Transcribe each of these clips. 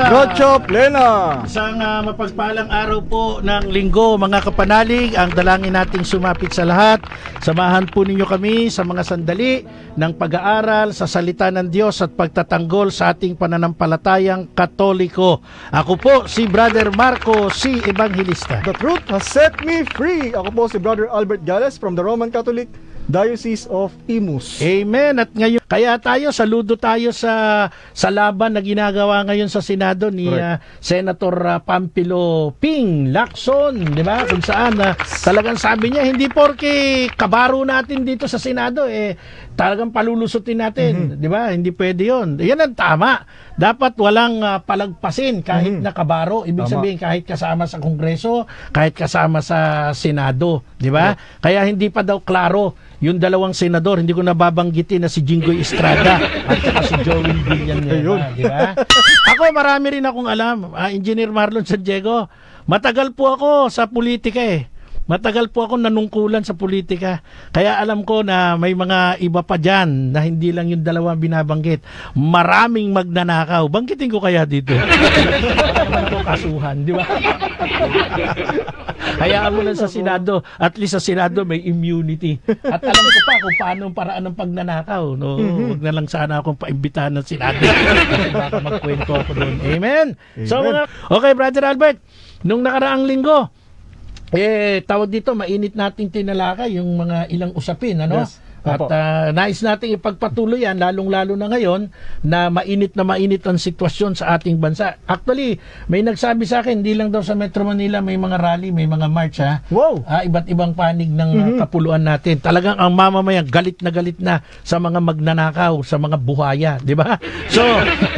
Noche Plena! Isang mapagpalang araw po ng linggo mga kapanalig. Ang dalangin nating sumapit sa lahat. Samahan po ninyo kami sa mga sandali ng pag-aaral sa salita ng Diyos at pagtatanggol sa ating pananampalatayang Katoliko. Ako po si Brother Marco C. Evangelista. The truth has set me free! Ako po si Brother Albert Gales from the Roman Catholic Diocese of Imus. Amen. At ngayon, kaya saludo tayo sa laban na ginagawa ngayon sa Senado ni Senator Pampilo Ping Lacson, di ba? Kung saan talagang sabi niya, hindi porke kabaro natin dito sa Senado, talagang palulusutin natin, di ba? Hindi pwede yun. Yan ang tama. Dapat walang palagpasin kahit na kabaro. Ibig sabihin, kahit kasama sa Kongreso, kahit kasama sa Senado, di ba? Kaya hindi pa daw klaro yung dalawang senador, hindi ko nababanggitin na si Jinggoy Estrada at saka si Joey Villanueva, di ba? Ako, marami rin akong alam. Engineer Marlon Santiago, matagal po ako sa politika Matagal po ako nanungkulan sa politika. Kaya alam ko na may mga iba pa dyan na hindi lang yung dalawang binabanggit. Maraming magnanakaw. Banggitin ko kaya dito. Maraming ko kasuhan, di ba? Hayaan mo lang sa Senado. At least sa Senado may immunity. At alam ko pa kung paano ang paraan ng pagnanakaw. No? Huwag na lang sana akong paimbitahan ng Senado. Kasi baka magkwento ako doon. Amen? So, okay, Brother Albert. Nung nakaraang linggo, tawag dito, mainit nating tinalakay yung mga ilang usapin, ano? Yes. At nais nating ipagpatuloy yan, lalong-lalo na ngayon na mainit ang sitwasyon sa ating bansa. Actually, may nagsabi sa akin, hindi lang daw sa Metro Manila may mga rally, may mga march, ha? Wow! Iba't ibang panig ng kapuluan natin. Talagang ang mamamayan, galit na sa mga magnanakaw, sa mga buhaya, di ba? So,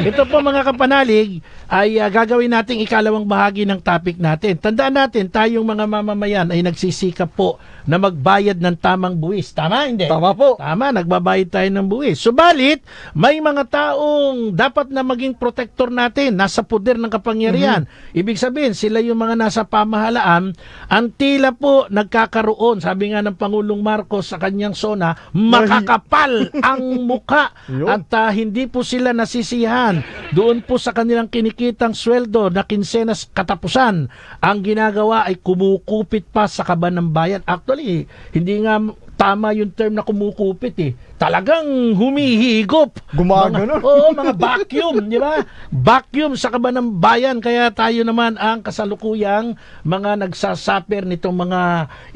ito po mga kapanalig, ay gagawin nating ikalawang bahagi ng topic natin. Tandaan natin, tayong mga mamamayan ay nagsisikap po na magbayad ng tamang buwis. Tama, hindi? Tama po. Tama, nagbabayad tayo ng buwis. Subalit, may mga taong dapat na maging protector natin, nasa poder ng kapangyarihan. Ibig sabihin, sila yung mga nasa pamahalaan, ang tila po nagkakaroon, sabi nga ng Pangulong Marcos sa kanyang SONA, makakapal ang muka at hindi po sila nasisihan. Doon po sa kanilang kinikitang sweldo na kinsenas katapusan, ang ginagawa ay kumukupit pa sa kaban ng bayan. Actually, hindi nga tama yung term na kumukupit Talagang humihigop. Gumagano. Mga vacuum, di ba? Vacuum sa kaban ng bayan. Kaya tayo naman ang kasalukuyang mga nagsasaper nitong mga,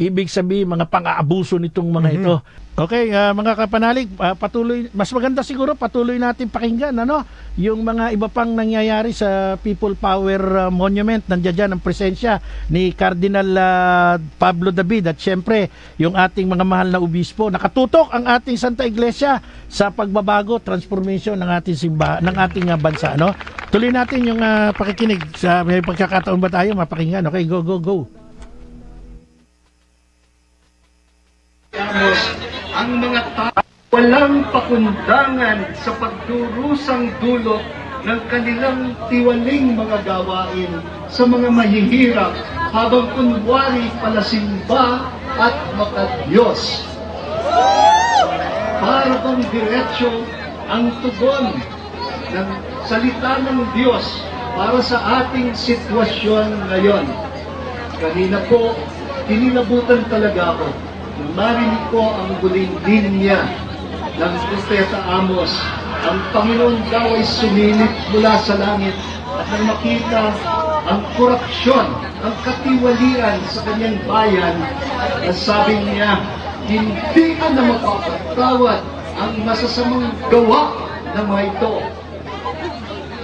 ibig sabihin, mga pang-aabuso nitong mga ito. Okay, mga kapanalig, patuloy, mas maganda siguro patuloy natin pakinggan yung mga iba pang nangyayari sa People Power Monument. Nandiyan dyan ang presensya ni Cardinal Pablo David at syempre yung ating mga mahal na obispo. Nakatutok ang ating Santa Iglesia sa pagbabago, transformation ng ating ng ating bansa, Tuloy natin yung pakikinig. May pagkakataon ba tayo mapakinggan? Okay, go. Ang mga tao walang pakundangan sa pagdurusang dulot ng kanilang tiwaling mga gawain sa mga mahihirap habang kunwari palasimba at makadiyos. Para bang diretsyo ang tugon ng salita ng Diyos para sa ating sitwasyon ngayon. Kanina po, kinilabutan talaga ako. Marinig ko ang huling linya ng Propeta Amos. Ang Panginoon daw ay sumilip mula sa langit at nang makita ang korupsyon, ang katiwalian sa kanyang bayan, at sabi niya, hindi ka na mapapatawad ang masasamang gawa ng mga ito.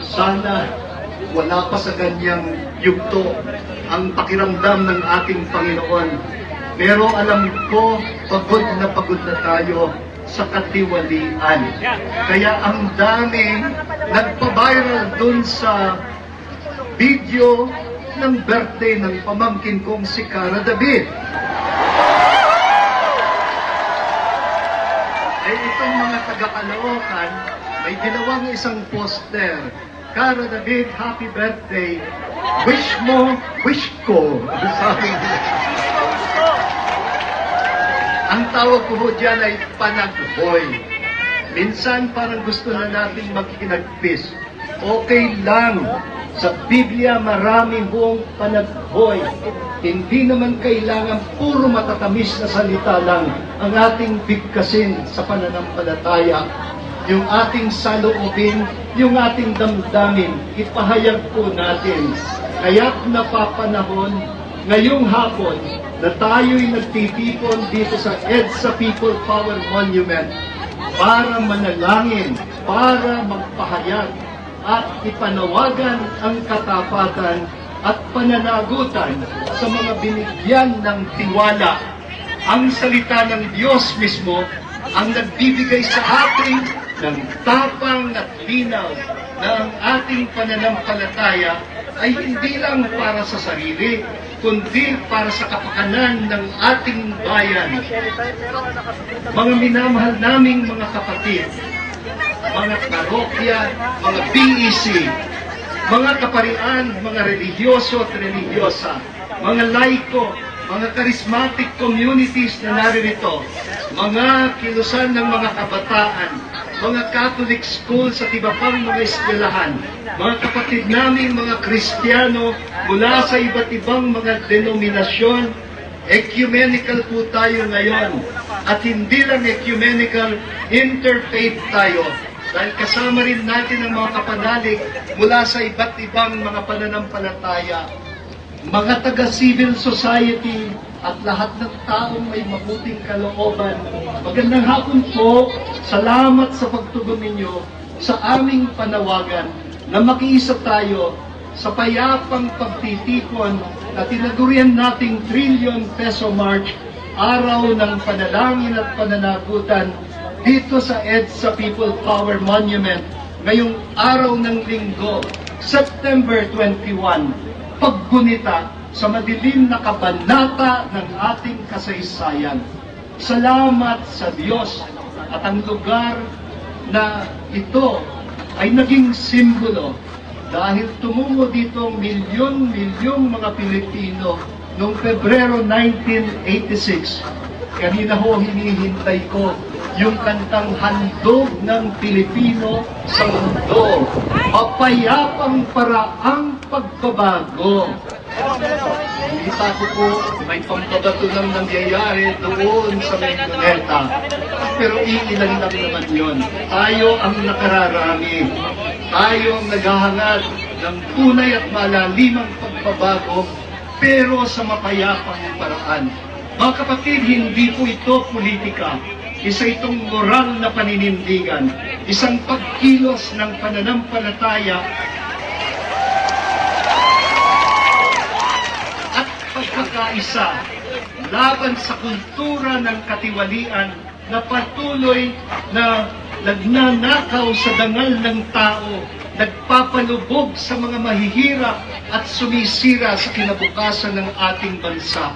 Sana wala pa sa kanyang yugto ang pakiramdam ng ating Panginoon. Pero alam ko, pagod na tayo sa katiwalian. Kaya ang daming nagpa-viral dun sa video ng birthday ng pamangkin kong si Cara David. Itong mga taga-Caloocan, may ginawang isang poster. Cara David, happy birthday. Wish mo, wish ko. Sabi ang tawag ko dyan ay panaghoy. Minsan parang gusto na natin magkinagpis. Okay lang. Sa Biblia, maraming buong panaghoy. Hindi naman kailangan puro matatamis na salita lang ang ating bigkasin sa pananampalataya. Yung ating saloobin, yung ating damdamin, ipahayag po natin. Kaya't napapanahon, ngayong hapon, na tayo'y nagtitipon dito sa EDSA People Power Monument para manalangin, para magpahayag, at ipanawagan ang katapatan at pananagutan sa mga binigyan ng tiwala. Ang salita ng Diyos mismo ang nagbibigay sa atin ng tapang at linaw na ang ating pananampalataya ay hindi lang para sa sarili, kundi para sa kapakanan ng ating bayan. Mga minamahal naming mga kapatid, mga parokya, mga BEC, mga kaparian, mga religyoso at religyosa, mga laiko, mga charismatic communities na naririto, mga kilusan ng mga kabataan, mga Catholic schools at iba pang mga eskwelahan, mga kapatid naming mga Kristiyano mula sa iba't ibang mga denominasyon. Ecumenical po tayo ngayon, at hindi lang ecumenical, interfaith tayo. Dahil kasama rin natin ang mga kapanalig mula sa iba't ibang mga pananampalataya, mga taga-civil society, at lahat ng taong may mabuting kalooban. Magandang hapon po. Salamat sa pagtugon ninyo sa aming panawagan na makiisa tayo sa payapang pagtitipon na tinagurian nating Trillion Peso March, araw ng panalangin at pananagutan dito sa EDSA People Power Monument ngayong araw ng Linggo, September 21, paggunita sa madilim na kabanata ng ating kasaysayan. Salamat sa Diyos at ang lugar na ito ay naging simbolo dahil tumungo dito milyon-milyong mga Pilipino noong Pebrero 1986. Kanina ho hinihintay ko yung kantang Handog ng Pilipino sa Mundo. Mapayapang paraang pagbabago. Kita ko po, may pambabato ng nangyayari doon sa Menoneta. Pero iilan lang naman yun. Tayo ang nakararami. Tayo ang naghahangad ng tunay at malalimang pagbabago, pero sa mapayapang paraan. Mga kapatid, hindi po ito politika. Isa itong moral na paninindigan. Isang pagkilos ng pananampalataya at pagkakaisa laban sa kultura ng katiwalian na patuloy na nagnanakaw sa dangal ng tao, nagpapalubog sa mga mahihirap at sumisira sa kinabukasan ng ating bansa.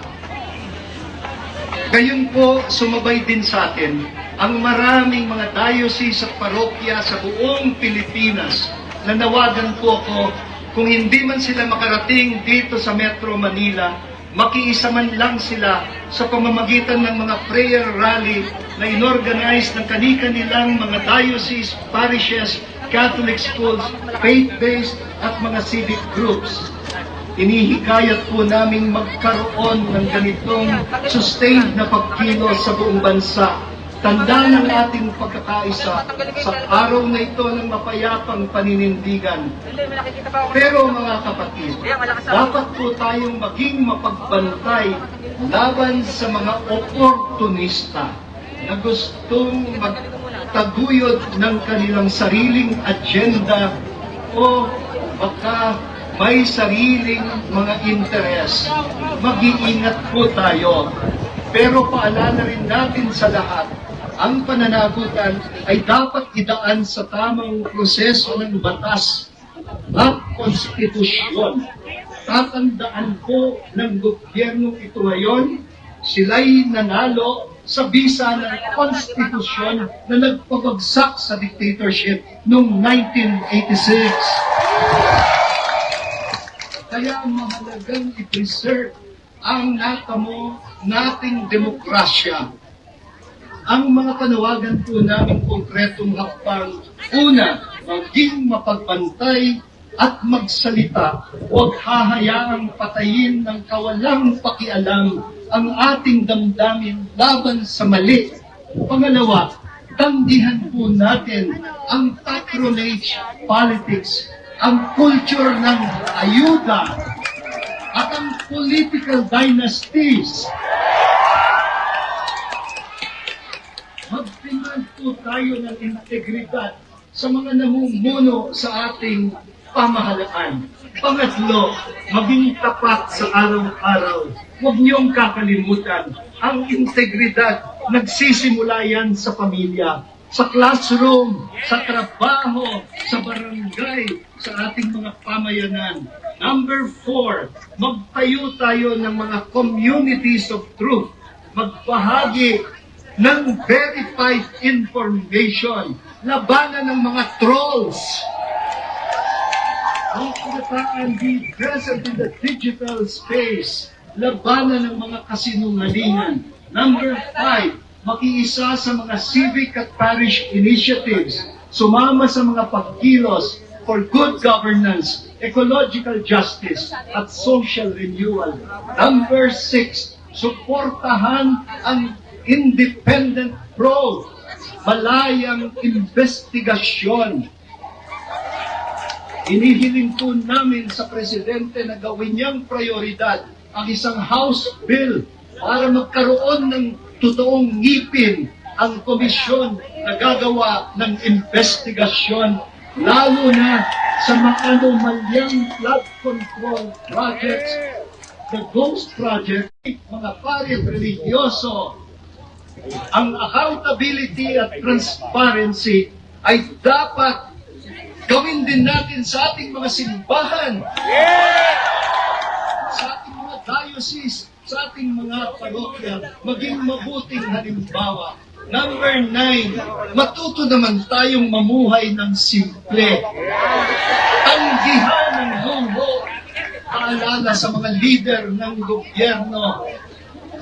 Gayon po, sumabay din sa atin ang maraming mga diocese at parokya sa buong Pilipinas na nawagan po ako kung hindi man sila makarating dito sa Metro Manila, makiisa man lang sila sa pamamagitan ng mga prayer rally na inorganize ng kani-kanilang mga diocese, parishes, Catholic schools, faith-based at mga civic groups. Inihikayat po naming magkaroon ng ganitong sustained na pagkilos sa buong bansa. Tanda ng ating pagkakaisa sa araw na ito ng mapayapang paninindigan. Pero mga kapatid, dapat po tayong maging mapagbantay laban sa mga oportunista na gustong magtaguyod ng kanilang sariling agenda o baka may sariling mga interes. Mag-iingat po tayo. Pero paalala rin natin sa lahat, ang pananagutan ay dapat idaan sa tamang proseso ng batas at konstitusyon. Tatandaan po ng gobyernong ito ngayon, sila'y nanalo sa bisa ng konstitusyon na nagpabagsak sa dictatorship noong 1986. Kaya mahalagang i-preserve ang natamo nating demokrasya. Ang mga panawagan po namin konkretong hakbang, una, maging mapagbantay at magsalita. Huwag hahayaang patayin ng kawalang pakialam ang ating damdamin laban sa mali. Pangalawa, tanggihan po natin ang patronage politics, ang culture ng ayuda, at ang political dynasties. Magtingnan po tayo ng integridad sa mga namumuno sa ating pamahalaan. Pangatlo, maging tapat sa araw-araw. Huwag niyong kakalimutan ang integridad. Nagsisimula yan sa pamilya, sa classroom, sa trabaho, sa barangay, sa ating mga pamayanan. Number 4, magtayo tayo ng mga communities of truth. Magbahagi ng verified information. Labanan ng mga trolls. Ang kabataan be present in the digital space. Labanan ng mga kasinungalingan. Number 5, makiisa sa mga civic at parish initiatives. Sumama sa mga pagkilos for good governance, ecological justice, at social renewal. Number 6, suportahan ang independent probe, malayang investigasyon. Inihiling po namin sa Presidente na gawin niyang prioridad ang isang House Bill para magkaroon ng totoong ngipin ang komisyon na gagawa ng investigasyon, lalo na sa mga anomalyang flood control projects, the Ghost Project, mga pari religyoso. Ang accountability at transparency ay dapat gawin din natin sa ating mga simbahan, sa ating mga diocese, sa ating mga parokya, maging mabuting halimbawa. Number 9, matuto naman tayong mamuhay ng simple. Tanggihan ng luho, paalala sa mga leader ng gobyerno,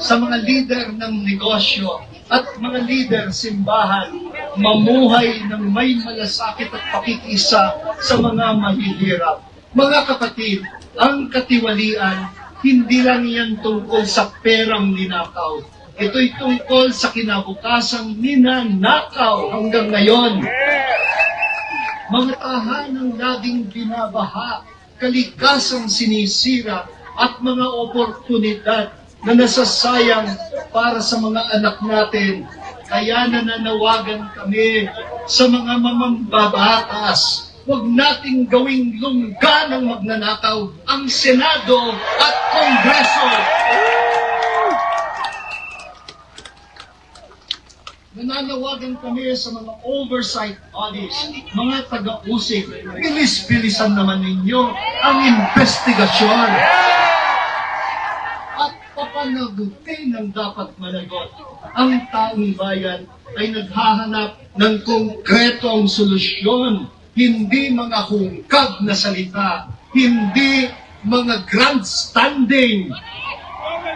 sa mga leader ng negosyo, at mga leader simbahan, mamuhay ng may malasakit at pakikisa sa mga mahihirap. Mga kapatid, ang katiwalian, hindi lang yan tungkol sa perang ninakaw. Ito'y tungkol sa kinabukasang ninanakaw hanggang ngayon. Mga tahanang laging binabaha, kalikasang sinisira, at mga oportunidad na nasasayang para sa mga anak natin. Kaya nananawagan kami sa mga mamambabatas, huwag nating gawing lungga ng magnanakaw ang Senado at Kongreso. Nananawagan kami sa mga oversight bodies, mga taga-usig, bilis-bilisan naman ninyo ang investigasyon. At papanagutin ang dapat managot. Ang taong bayan ay naghahanap ng konkretong solusyon, hindi mga hungkag na salita, hindi mga grandstanding,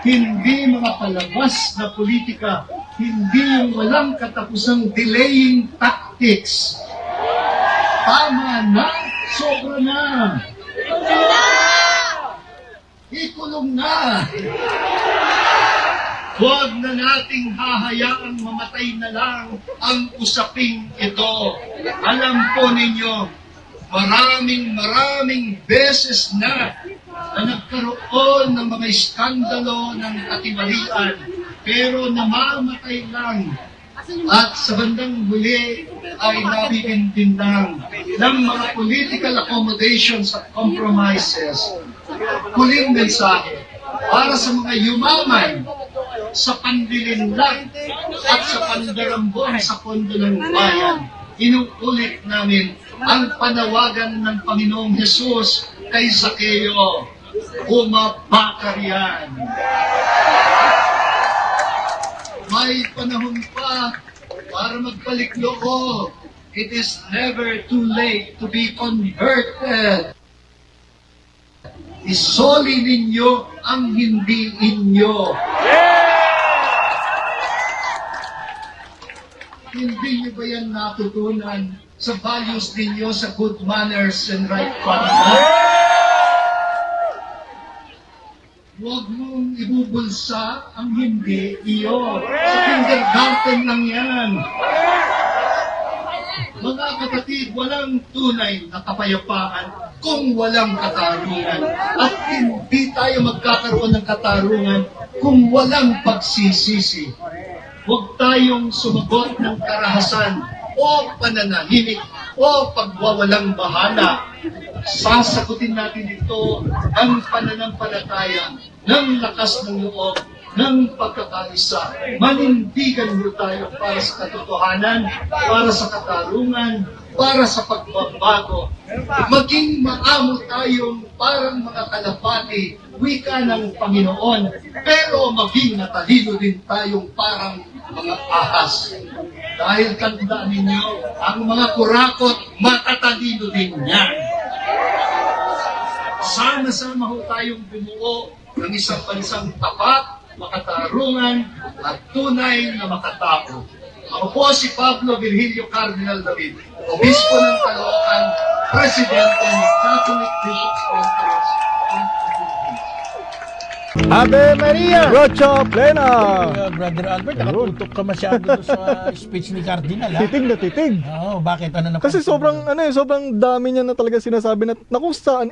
hindi mga palabas na politika, hindi yung walang katapusang delaying tactics. Tama na, sobra na. Ikulong na. Huwag na nating hahayaang mamatay na lang ang usaping ito. Alam po ninyo, maraming beses na nagkaroon ng mga iskandalo ng katiwalian, pero namamatay lang. At sa bandang huli ay nabibintindang ng mga political accommodations at compromises. Huling mensahe para sa mga yumaman sa panlilinlang at sa pandarambon sa pondo ng bayan. Inuulit namin ang panawagan ng Panginoong Hesus kay Zaccheo, bumaba yan. May panahon pa para magbalik loob. It is never too late to be converted. Isoli ninyo ang hindi inyo. Hindi nyo ba yan natutunan sa values ninyo, sa good manners and right conduct. Huwag mong ibubulsa ang hindi iyo. Sa kindergarten lang yan. Mga kapatid, walang tunay na kapayapaan kung walang katarungan. At hindi tayo magkakaroon ng katarungan kung walang pagsisisi. Huwag tayong sumagot ng karahasan o pananahimik o pagwawalang bahala. Sasagutin natin ito ang pananampalataya ng lakas ng loob, ng pagkakaisa. Manindigan mo tayo para sa katotohanan, para sa katarungan, para sa pagbabago. Maging maamo tayong parang mga kalapati, wika ng Panginoon, pero maging matalino din tayong parang mga ahas. Dahil tandaan ninyo, ang mga kurakot, matatalino din yan. Sama-sama ho tayong bumuo ng isang bansang tapat, makatarungan, at tunay na makatao. Ako po si Pablo Virgilio Cardinal David, Obispo ng Caloocan, Presidente ng Catholic Bishops' Conference of the Philippines. Ave Maria! Rocha Plena! Brother Albert, nakatutok ka masyado doon sa speech ni Cardinal, ha? Titig na titig. Oo, bakit? Ano na? Kasi sobrang dami niya na talaga sinasabi na kung saan,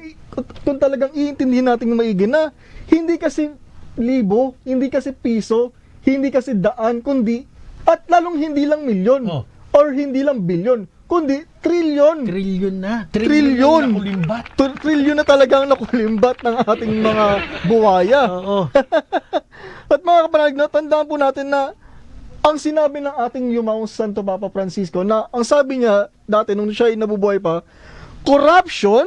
kung talagang iintindihin natin yung maigi na, hindi kasi libo, hindi kasi piso, hindi kasi daan, kundi, at lalong hindi lang milyon, Oh. or hindi lang bilyon, kundi trilyon. Trilyon na. Trilyon. na nakulimbat. Trilyon na talagang nakulimbat ng ating mga buwaya. Oo. At mga kapanalig, tandaan po natin na ang sinabi ng ating Yumaong Santo Papa Francisco na ang sabi niya dati nung siya ay nabubuhay pa, corruption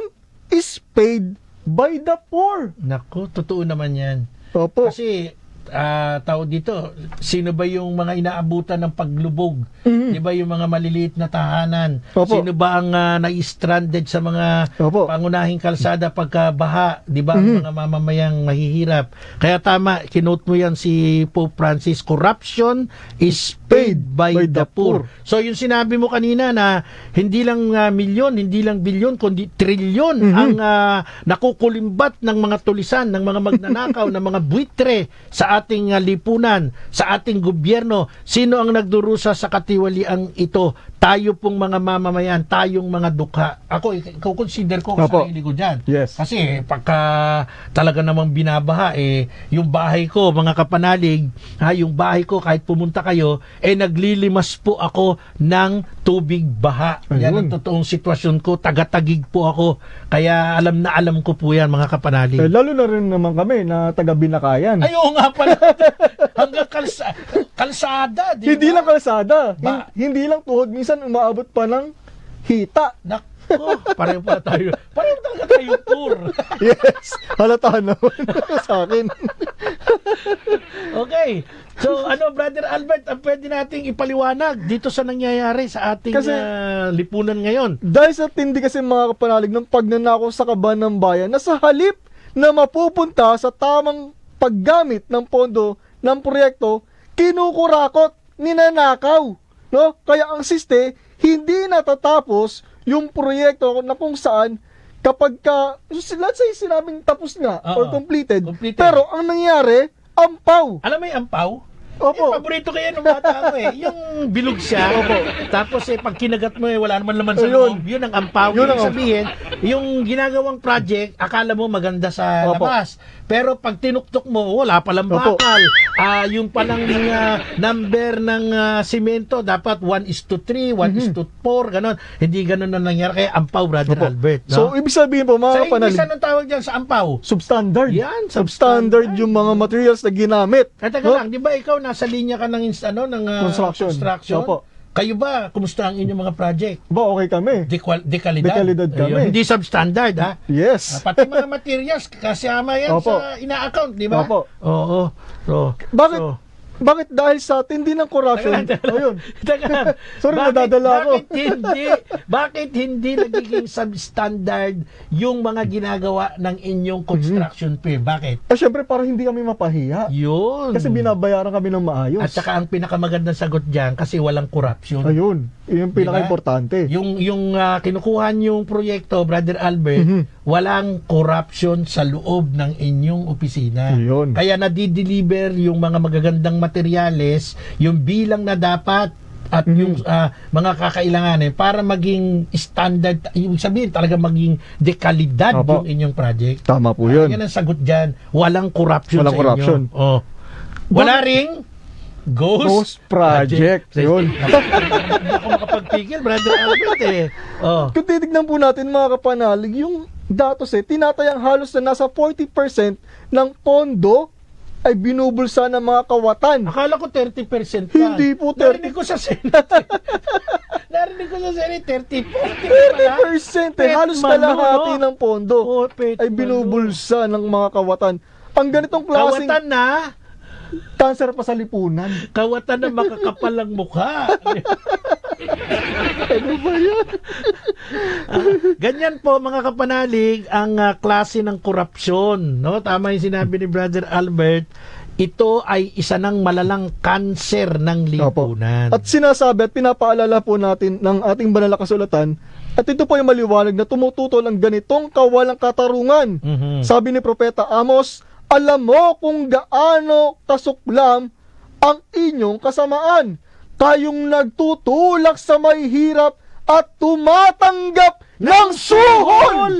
is paid by the poor. Naku, totoo naman yan. Opo. Kasi, tao dito, sino ba yung mga inaabutan ng paglubog? Mhm. Di ba yung mga maliliit na tahanan? Opo. Sino ba ang na-stranded sa mga Opo. pangunahing kalsada pagkabaha? Di ba ang mga mamamayang mahihirap? Kaya tama, kinote mo yan si Pope Francis, corruption is paid by the poor. So yung sinabi mo kanina na hindi lang milyon, hindi lang bilyon, kundi trilyon ang nakukulimbat ng mga tulisan, ng mga magnanakaw, ng mga buitre sa ating lipunan, sa ating gobyerno. Sino ang nagdurusa sa katiwaliang ito? Tayo pong mga mamamayan, tayong mga dukha. Ako, consider ko Opo. sarili ko dyan. Yes. Kasi pagka talaga namang binabaha, yung bahay ko, mga kapanalig, yung bahay ko, kahit pumunta kayo, naglilimas po ako ng tubig baha. Yan Ayun. ang totoong sitwasyon ko. Tagatagig po ako. Kaya alam na alam ko po yan, mga kapanalig. Lalo na rin naman kami na taga-Binakayan. Ay, oo nga pala. Hanggang kalsada, di Hindi ba? lang kalsada. Ba- Hindi lang tuhod. Minsan umaabot pa ng hita. Nako, pareho pala tayo. Pareho talaga tayo tour. Yes. Halata naman sa akin. Okay. So, Brother Albert, ang pwede nating ipaliwanag dito sa nangyayari sa ating Kasi- lipunan ngayon. Dahil sa tindi kasi mga kapanalig ng pagnanakaw sa kaban ng bayan na sa halip na mapupunta sa tamang paggamit ng pondo ng proyekto, kinukurakot, ninanakaw. No? Kaya ang siste, hindi natatapos yung proyekto na kung saan kapag let's say sinabing tapos nga Oo. or completed, Completed. pero ang nangyari, ampaw. Alam mo yung ampaw? Opo. Yung paborito kaya nung bata ko Yung bilog siya. Opo. Tapos pag kinagat mo wala naman laman sa Ayun. loob. Yun ang ampaw. Yun Yun ang sabihin, yung ginagawang project, akala mo maganda sa Opo. labas. Pero pag tinuktok mo, wala palang Opo. bakal. Yung palang number ng simento, dapat 1:3, 1:4, ganon. Hindi ganon na nangyari. Kaya ampaw, Brother Opo. Albert. No? So, ibig sabihin po, sa mga English, kapanalig, anong tawag dyan sa ampaw? substandard. Yan, Substandard yung mga materials na ginamit. Teka No? lang, di ba ikaw nasa linya ka ng construction? Opo. Kayo ba, kumusta ang inyong mga project? Ba, okay kami. Dekalidad? Dekalidad kami. Ayun, hindi substandard, ha? Yes. Pati mga materials, kasama yan Opo. sa ina-account, di ba? Opo. Oo. So, Bakit? so- Bakit dahil sa tindi ng corruption? Teka lang. Ayun. Teka lang. Sorry, nadadala ako. Bakit hindi nagiging substandard yung mga ginagawa ng inyong construction firm? Bakit? Syempre, para hindi kami mapahiya. Yun. Kasi binabayaran kami ng maayos. At saka ang pinakamagandang sagot dyan, kasi walang corruption. Ayun. Yung Di ba? pinaka-importante. Yung kinukuha yung proyekto, Brother Albert, walang corruption sa loob ng inyong opisina. Yun. Kaya nadideliver yung mga magagandang materyales, yung bilang na dapat at yung mga kakailanganin para maging standard, ibig sabihin talaga maging dekalidad Opo. yung inyong project. Tama po yun. Yan ang sagot dyan. Walang corruption Walang sa corruption. inyo. Oh. Wala ring Ghost Project. Yun. Hindi ako makapagpigil, Brother Albert eh. Oh. Kung titignan po natin mga kapanalig, yung datos tinatayang halos na nasa 40% ng pondo ay binubulsa ng mga kawatan. Akala ko 30% pa. Hindi po 30. Narinig ko sa Senate. Narinig ko sa Senate, 30. 30%, halos kalahati ng pondo Oh, ay binubulsa ng mga kawatan. Ang ganitong klaseng Kawatan na. cancer pa sa lipunan. Kawatan na makakapalang mukha. Ano ba yan? Ganyan po mga kapanalig ang klase ng korupsyon, no? Tama yung sinabi ni Brother Albert. Ito ay isa ng malalang kanser ng lipunan. At sinasabi at pinapaalala po natin ng ating banal na kasulatan, at ito po ay maliwanag na tumututol ang ganitong kawalang katarungan. Mhm. Sabi ni Propeta Amos, alam mo kung gaano kasuklam ang inyong kasamaan. Kayong nagtutulak sa may hirap at tumatanggap ng suhol.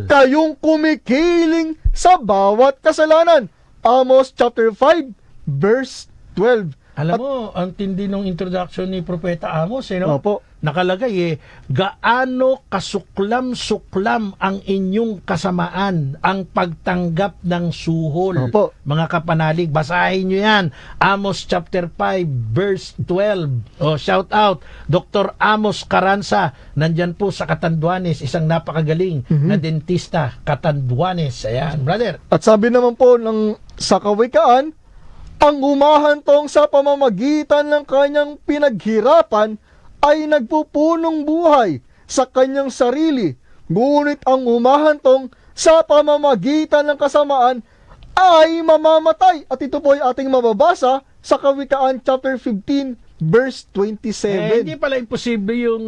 Kayong kumikiling sa bawat kasalanan. Amos chapter 5 verse 12. Alam mo, ang tindi ng introduction ni Propeta Amos, no? Opo. Nakalagay gaano kasuklam-suklam ang inyong kasamaan ang pagtanggap ng suhol. Opo. Mga kapanalig, basahin nyo yan. Amos chapter 5 verse 12. Shout out, Dr. Amos Caranza, nandyan po sa Catanduanes, isang napakagaling na dentista, Catanduanes. Ayan, brother. At sabi naman po sa kawikaan, ang humahantong sa pamamagitan ng kanyang pinaghirapan ay nagpupunong buhay sa kanyang sarili. Ngunit ang humahantong sa pamamagitan ng kasamaan ay mamamatay. At ito po ay ating mababasa sa Kawikaan chapter 15 verse 27. Hindi pala imposible yung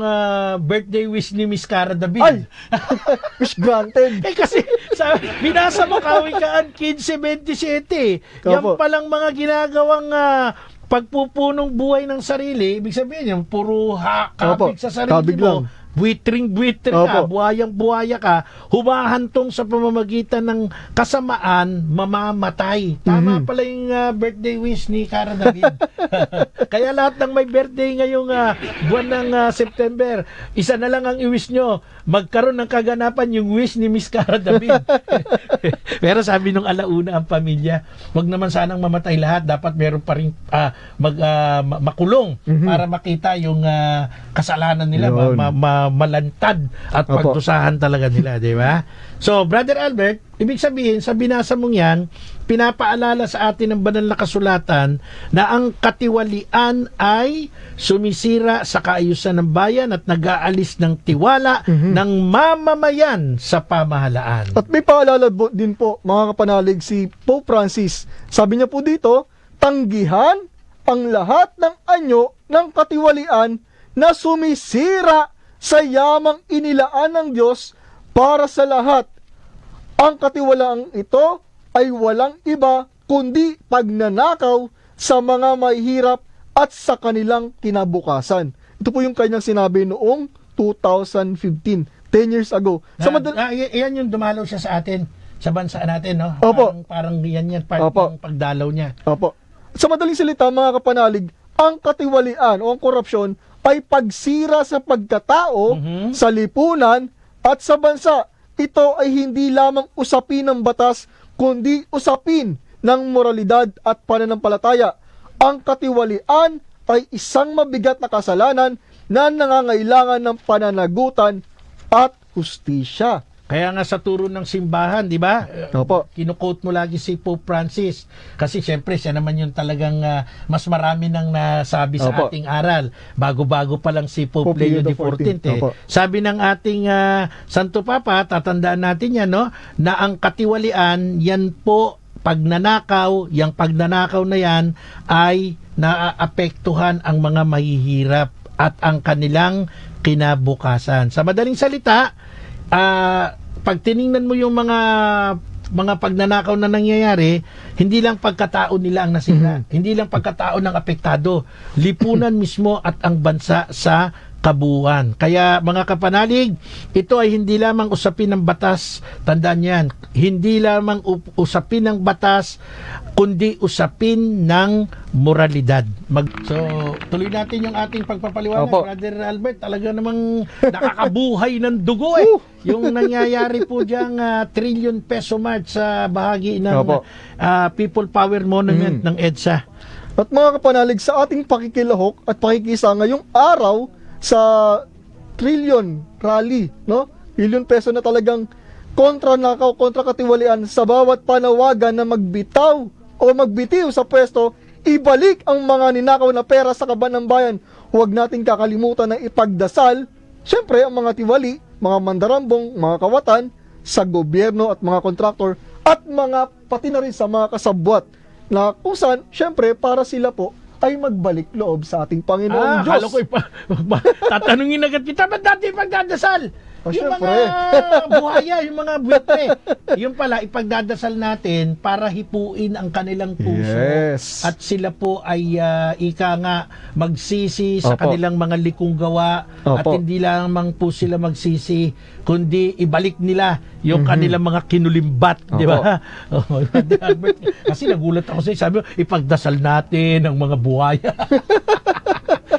birthday wish ni Miss Cara David. Ay! Wish granted. Kasi binasa mo Kawikaan 15:27. Yan Opo. palang mga ginagawang pagpupunong buhay ng sarili, ibig sabihin yung puro kabig Opo, sa sarili kabig mo, lang. buwitring-buwitring ka, Opo. buhayang-buhaya ka, humahantong sa pamamagitan ng kasamaan, mamamatay. Tama pala yung birthday wish ni Cara David. Kaya lahat ng may birthday ngayong buwan ng September, isa na lang ang i-wish nyo, magkaroon ng kaganapan yung wish ni Miss Cara David. Pero sabi nung alauna ang pamilya, wag naman sanang mamatay lahat, dapat meron pa rin makulong para makita yung kasalanan nila, Yun. malantad at Opo. pagdusahan talaga nila, di ba? So, Brother Albert, ibig sabihin, sa binasa mong yan, pinapaalala sa atin ng banal na kasulatan na ang katiwalian ay sumisira sa kaayusan ng bayan at nag-aalis ng tiwala ng mamamayan sa pamahalaan. At may paalala din po, mga kapanalig, si Pope Francis. Sabi niya po dito, tanggihan ang lahat ng anyo ng katiwalian na sumisira sa yamang inilaan ng Diyos para sa lahat. Ang katiwalaang ito ay walang iba kundi pagnanakaw sa mga mahihirap at sa kanilang kinabukasan. Ito po yung kanyang sinabi noong 2015, 10 years ago. Yan yung dumalaw siya sa atin, sa bansa natin, no? Opo. Parang yan part Opo. ng pagdalaw niya. Opo. Sa madaling salita, mga kapanalig, ang katiwalian o ang korupsyon ay pagsira sa pagkatao, sa lipunan, at sa bansa. Ito ay hindi lamang usapin ng batas, kundi usapin ng moralidad at pananampalataya. Ang katiwalian ay isang mabigat na kasalanan na nangangailangan ng pananagutan at hustisya. Kaya nga sa turo ng simbahan, di ba? Opo. Kinukote mo lagi si Pope Francis. Kasi syempre, siya naman yung talagang mas marami nang nasabi sa Opo. ating aral. Bago-bago pa lang si Pope Leo XIV. Opo. Sabi ng ating Santo Papa, tatandaan natin yan, no? Na ang katiwalian, yan po, pagnanakaw, yung pagnanakaw na yan ay naaapektuhan ang mga mahihirap at ang kanilang kinabukasan. Sa madaling salita, pag tiningnan mo yung mga pagnanakaw na nangyayari, hindi lang pagkatao nila ang nasira, hindi lang pagkatao ng apektado, lipunan mismo at ang bansa sa kabuuan. Kaya mga kapanalig, ito ay hindi lamang usapin ng batas, tandaan yan, hindi lamang usapin ng batas, kundi usapin ng moralidad. So, tuloy natin yung ating pagpapaliwanag. Opo. Brother Albert, talaga namang nakakabuhay ng dugo yung nangyayari po diyang trillion peso march sa bahagi ng Opo. People Power Monument ng EDSA. At mga kapanalig, sa ating pakikilahok at pakikisa ngayong araw sa trillion rally, no? Trillion peso na talagang kontra nakaw, kontra katiwalian sa bawat panawagan na magbitaw o magbitiw sa pwesto, ibalik ang mga ninakaw na pera sa kaban ng bayan. Huwag nating kakalimutan na ipagdasal, syempre, ang mga tiwali, mga mandarambong, mga kawatan, sa gobyerno at mga kontraktor, at mga pati na rin sa mga kasabwat, na kung saan, syempre, para sila po ay magbalik loob sa ating Panginoong Diyos. Akala ko tatanungin agad kita, ba't dati ipagdadasal? Oh, Yung syempre. mga buhaya, yung mga buwitre, yung pala, ipagdadasal natin para hipuin ang kanilang puso. Yes. At sila po ay ika nga magsisi sa Opo. kanilang mga likong gawa. Opo. At hindi lamang po sila magsisi, kundi ibalik nila yung kanilang mga kinulimbat. Di ba? Oh, Albert, kasi nagulat ako sa'yo. Sabi mo, ipagdasal natin ang mga buhaya.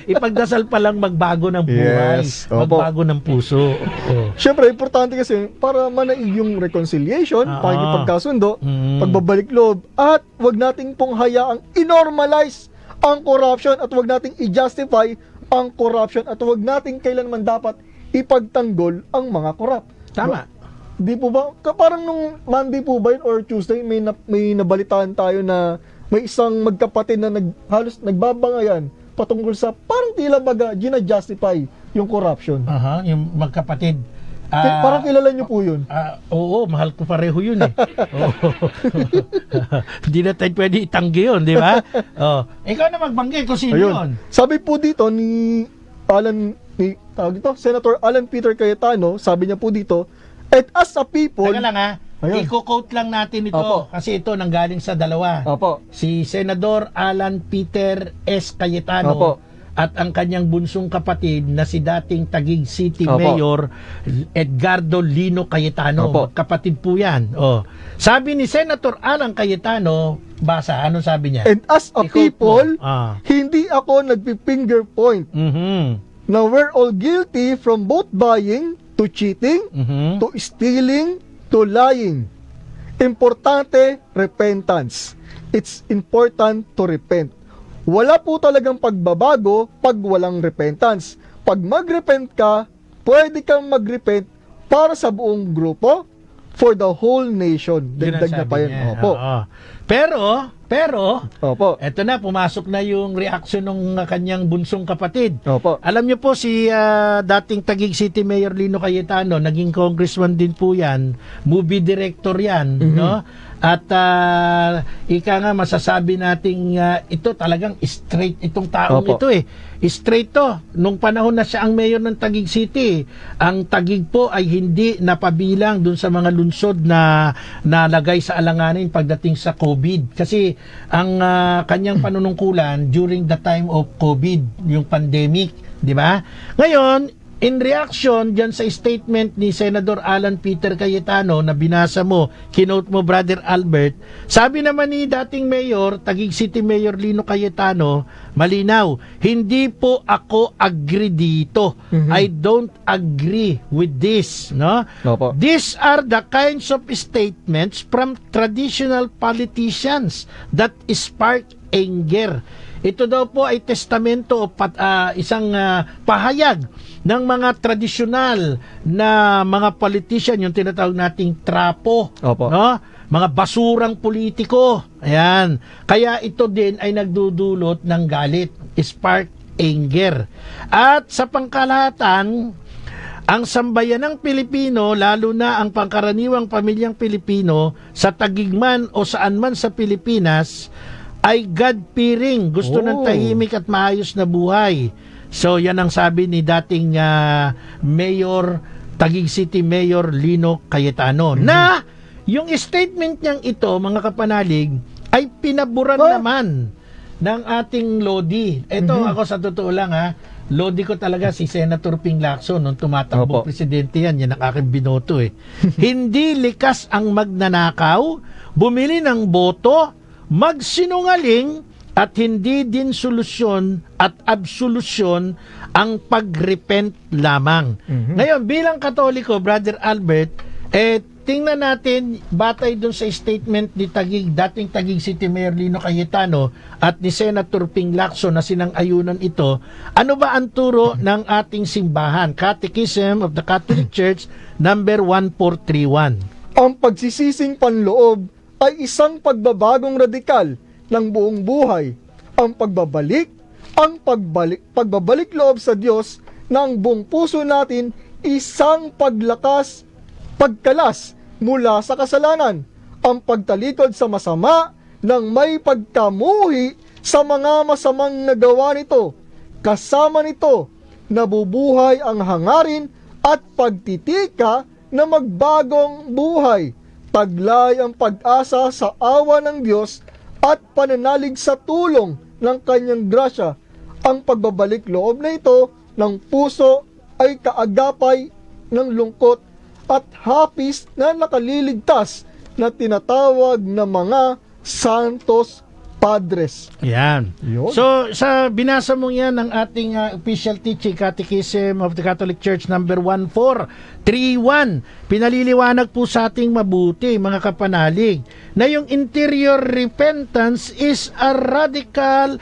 Ipagdasal pa lang magbago ng buhay. Yes. Opo. Magbago ng puso. Oh. Siyempre, importante kasi para manaig yung reconciliation, pakikipagkasundo, pagbabalik loob, at wag nating pong hayaang inormalize ang corruption at wag nating i-justify ang corruption at wag nating kailanman dapat ipagtanggol ang mga corrupt. Tama. Di po ba? Parang nung Monday po ba yun or Tuesday, may nabalitaan tayo na may isang magkapatid na halos nagbabangayan patungkol sa parang tila baga gina-justify yung corruption. Yung magkapatid. Parang kilala niyo po yun. Oo, mahal ko pareho yun eh. Oo. Hindi na tayo pwede itanggi yun, di ba? Ikaw na magbanggit kung sino yun. Sabi po dito ni Senator Alan Peter Cayetano, sabi niya po dito, and as a people... Teka lang Ayun. i-quote lang natin ito. Opo. Kasi ito nanggaling sa dalawa. Opo. Si Senador Alan Peter S. Cayetano Opo. at ang kanyang bunsong kapatid na si dating Taguig City Opo. Mayor Edgardo Lino Cayetano. Opo. Kapatid po yan. Sabi ni Senator Alan Cayetano, basa, anong sabi niya? And as a I-quote people, mo. hindi ako nagpi-finger point na we're all guilty from both buying to cheating, to stealing, to lying. Importante, repentance. It's important to repent. Wala po talagang pagbabago pag walang repentance. Pag mag-repent ka, pwede kang mag-repent para sa buong grupo, for the whole nation. Yun ang Dagdag na sabi pa yun. niya. Opo. Oo. Pero, Opo. eto na, pumasok na yung reaction ng kanyang bunsong kapatid. Opo. Alam niyo po si dating Taguig City Mayor Lino Cayetano, naging congressman din po yan, movie director yan, no? At ika nga masasabi nating ito talagang straight itong taong Opo. ito eh. Straight to. Nung panahon na siya ang mayor ng Taguig City, ang Taguig po ay hindi napabilang dun sa mga lungsod na nalagay sa alanganin pagdating sa COVID. Kasi ang kanyang panunungkulan during the time of COVID, yung pandemic, di ba? Ngayon, in reaction dyan sa statement ni Senador Alan Peter Cayetano na binasa mo, kinote mo, Brother Albert, sabi naman ni dating Mayor, Taguig City Mayor Lino Cayetano, malinaw, hindi po ako agree dito. I don't agree with this. No? Opo. These are the kinds of statements from traditional politicians that spark anger. Ito daw po ay testamento o isang pahayag ng mga tradisyonal na mga politician, yung tinatawag nating trapo, Opo. no? Mga basurang politiko. Ayan. Kaya ito din ay nagdudulot ng galit, spark anger. At sa pangkalahatan, ang sambayanang Pilipino, lalo na ang pangkaraniwang pamilyang Pilipino, sa Taguig man o saan man sa Pilipinas, ay God-fearing, gusto ng tahimik at maayos na buhay. So yan ang sabi ni dating Mayor, Taguig City Mayor Lino Cayetano, na yung statement niyang ito, mga kapanalig, ay pinaburan naman ng ating Lodi. Ito ako sa totoo lang Lodi ko talaga si Senator Ping Lacson nung tumatakbo presidente yan ang aking binoto Hindi likas ang magnanakaw, bumili ng boto, magsinungaling, at hindi din solusyon at absolusyon ang pag-repent lamang. Ngayon, bilang Katoliko, Brother Albert, tingnan natin, batay dun sa statement ni dating Taguig City Mayor Lino Cayetano at ni Senator Ping Lacson na sinang-ayunan ito, ano ba ang turo ng ating simbahan? Catechism of the Catholic Church, number 1431. Ang pagsisising panloob ay isang pagbabagong radikal ng buong buhay. Ang pagbabalik loob sa Diyos ng buong puso natin, isang pagkalas mula sa kasalanan, ang pagtalikod sa masama ng may pagkamuhi sa mga masamang nagawa nito. Kasama nito, nabubuhay ang hangarin at pagtitika na magbagong buhay. Taglay ang pag-asa sa awa ng Diyos at pananalig sa tulong ng kanyang grasya. Ang pagbabalik loob na ito ng puso ay kaagapay ng lungkot at hapis na nakaliligtas na tinatawag na mga Santos Padres. Yan. Yun. So, sa binasa mong yan ng ating official teaching, Catechism of the Catholic Church, number 1431, pinaliliwanag po sa ating mabuti, mga kapanalig, na yung interior repentance is a radical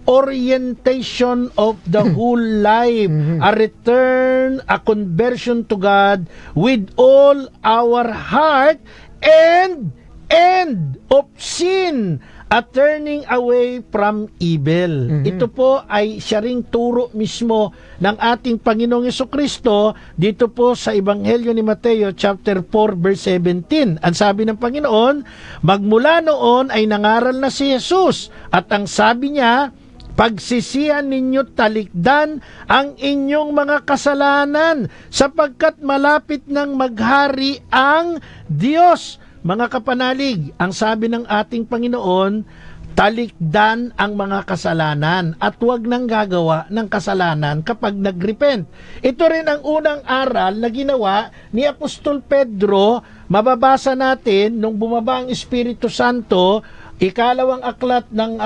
orientation of the whole life, a return, a conversion to God with all our heart, and end of sin, a turning away from evil. Ito po ay siya ring turo mismo ng ating Panginoong Jesucristo dito po sa Ebanghelyo ni Mateo chapter 4 verse 17. Ang sabi ng Panginoon, magmula noon ay nangaral na si Jesus at ang sabi niya, pagsisihan ninyo talikdan ang inyong mga kasalanan sapagkat malapit nang maghari ang Diyos. Mga kapanalig, ang sabi ng ating Panginoon, talikdan ang mga kasalanan at huwag nang gagawa ng kasalanan kapag nagrepent. Ito rin ang unang aral na ginawa ni Apostol Pedro. Mababasa natin nung bumaba ang Espiritu Santo, ikalawang aklat ng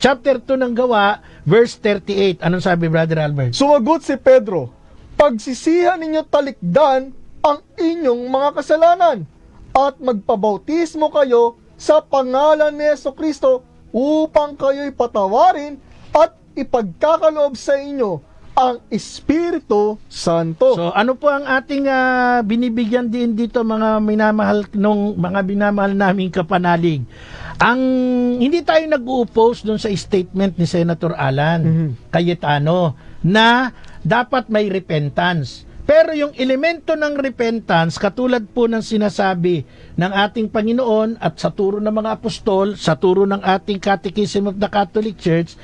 chapter 2 ng Gawa, verse 38. Anong sabi, Brother Albert? Sumagot si Pedro, pagsisihan ninyo talikdan ang inyong mga kasalanan at magpabautismo kayo sa pangalan ni Jesucristo upang kayo'y patawarin at ipagkakaloob sa inyo ang Espiritu Santo. So ano po ang ating binibigyan din dito mga binamahal naming kapanalig? Ang hindi tayo nag-oppose doon sa statement ni Senator Alan Cayetano na dapat may repentance. Pero yung elemento ng repentance, katulad po ng sinasabi ng ating Panginoon at sa turo ng mga apostol, sa turo ng ating Catechism of the Catholic Church,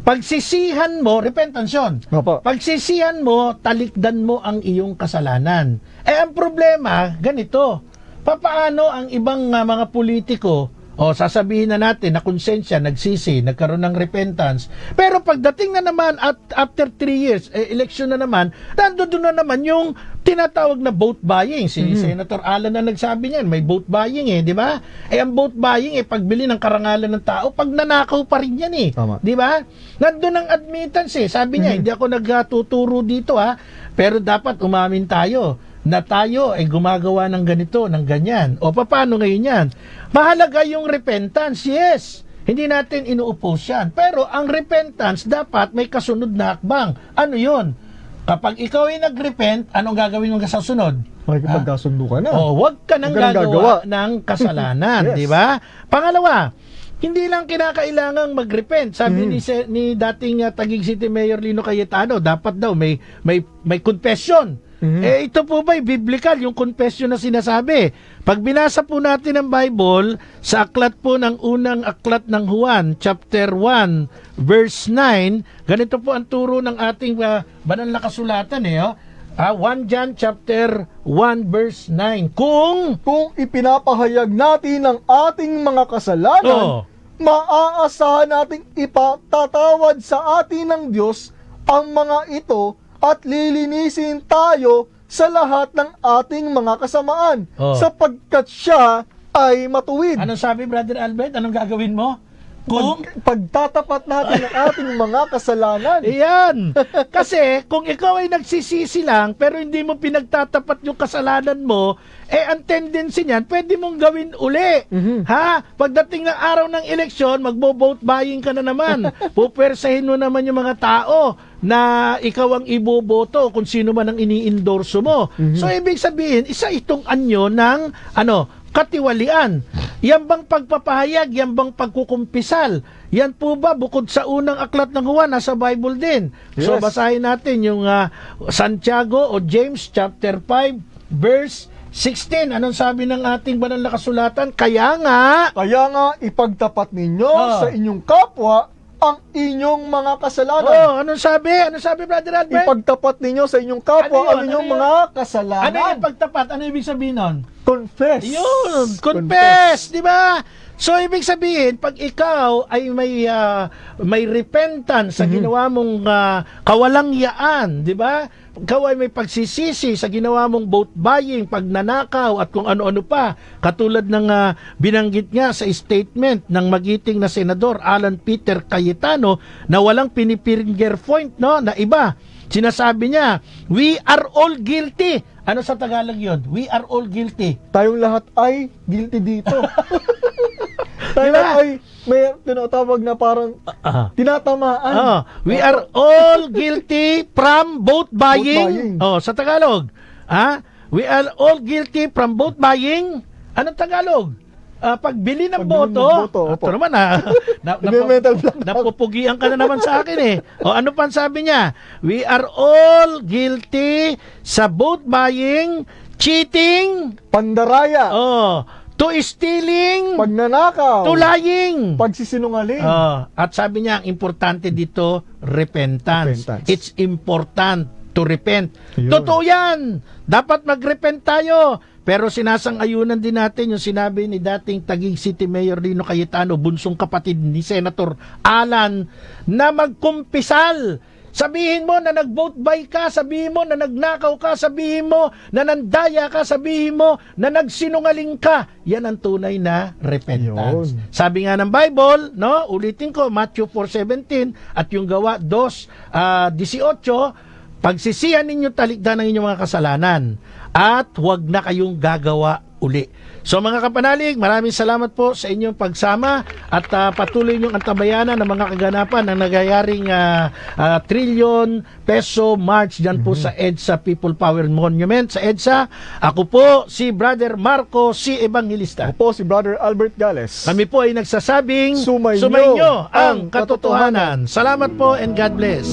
pagsisihan mo, repentance yun. Pagsisihan mo, talikdan mo ang iyong kasalanan. Ang problema, ganito, papaano ang ibang mga politiko, sasabihin na natin na konsensya, nagsisi, nagkaroon ng repentance. Pero pagdating na naman at after 3 years, election na naman, nandoon na naman yung tinatawag na vote buying. Si Senator Alan na nagsabi niyan, may vote buying di ba? Ang vote buying pagbili ng karangalan ng tao, pag nanakaw pa rin yan di ba? Nandoon ang admittance sabi niya, hindi ako nagtuturo dito pero dapat umamin tayo na tayo ay gumagawa ng ganito, ng ganyan. Paano ngayon yan? Mahalaga yung repentance, yes. Hindi natin inuuppose yan. Pero ang repentance, dapat may kasunod na hakbang. Ano yun? Kapag ikaw ay nag-repent, anong gagawin mo sa sunod? Makikipagkasundo ka na. Huwag ka nang gagawa ng kasalanan, Yes. di ba? Pangalawa, hindi lang kinakailangang mag-repent. Sabi ni dating Taguig City Mayor Lino Cayetano, dapat daw may confession. Ito po ba biblical, yung confession na sinasabi? Pag binasa po natin ang Bible, sa aklat po ng unang aklat ng Juan, chapter 1, verse 9, ganito po ang turo ng ating banal na kasulatan 1 John chapter 1 verse 9. Kung ipinapahayag natin ang ating mga kasalanan, maaasahan nating ipatatawad sa atin ng Diyos ang mga ito at lilinisin tayo sa lahat ng ating mga kasamaan sapagkat siya ay matuwid. Anong sabi, Brother Albert? Anong gagawin mo? Pagtatapat natin ang ating mga kasalanan. Iyan. Kasi kung ikaw ay nagsisisi lang pero hindi mo pinagtatapat yung kasalanan mo, ang tendency niyan, pwede mong gawin uli. Ha? Pagdating ng araw ng eleksyon, magbo-vote buying ka na naman. Pupwersahin mo naman yung mga tao na ikaw ang iboboto kung sino man ang ini-endorso mo. So ibig sabihin, isa itong anyo ng katiwalian. Yan bang pagpapahayag, yan bang pagkukumpisal? Yan po ba bukod sa unang aklat ng Juan, nasa Bible din? So basahin natin yung Santiago o James chapter 5 verse 16. Anong sabi ng ating banal na kasulatan? Kaya nga ipagtapat ninyo sa inyong kapwa ang inyong mga kasalanan. Anong sabi? Anong sabi, Brother Albert? Ipagtapat ninyo sa inyong kapwa ang inyong mga kasalanan. Ano yung pagtapat? Ano ibig sabihin nun? Confess. Yun, confess, di ba? So ibig sabihin, pag ikaw ay may repentance sa ginawa mong kawalangyaan, di ba? Ikaw ay may pagsisisi sa ginawa mong vote buying, pagnanakaw at kung ano-ano pa, katulad ng binanggit nga sa statement ng magiting na senador Alan Peter Cayetano na walang pinipinger point na iba. Sinasabi niya, we are all guilty. Ano sa Tagalog yun? We are all guilty. Tayong lahat ay guilty dito. Tayo ay may tinatawag na parang tinatamaan. We are all guilty from vote buying. Sa Tagalog. We are all guilty from vote buying. Anong Tagalog? Pagbili ng boto. Ito naman napupugian ka na naman sa akin ano pa sabi niya? We are all guilty sa vote buying, cheating, pandaraya, to stealing, pagnanakaw, to lying, pagsisinungaling. At sabi niya, ang importante dito, repentance. It's important to repent. Totoo yan. Dapat mag-repent tayo. Pero sinasang-ayunan din natin yung sinabi ni dating Taguig City Mayor Lino Cayetano, bunsong kapatid ni Senator Alan, na magkumpisal. Sabihin mo na nag-vote buy ka, sabihin mo na nagnakaw ka, sabihin mo na nandaya ka, sabihin mo na nagsinungaling ka. Yan ang tunay na repentance. Sabi nga ng Bible, ulitin ko, Matthew 4:17 at yung Gawa 2:18, pagsisihan ninyo talikdan ng inyong mga kasalanan at huwag na kayong gagawa uli. So mga kapanalig, maraming salamat po sa inyong pagsama at patuloy niyong antabayanan ng mga kaganapan ng nagayaring trillion peso march dyan po sa EDSA People Power Monument sa EDSA. Ako po si Brother Marco C. Evangelista. Ako po si Brother Albert Gales. Kami po ay nagsasabing sumainyo ang katotohanan. Salamat po and God bless.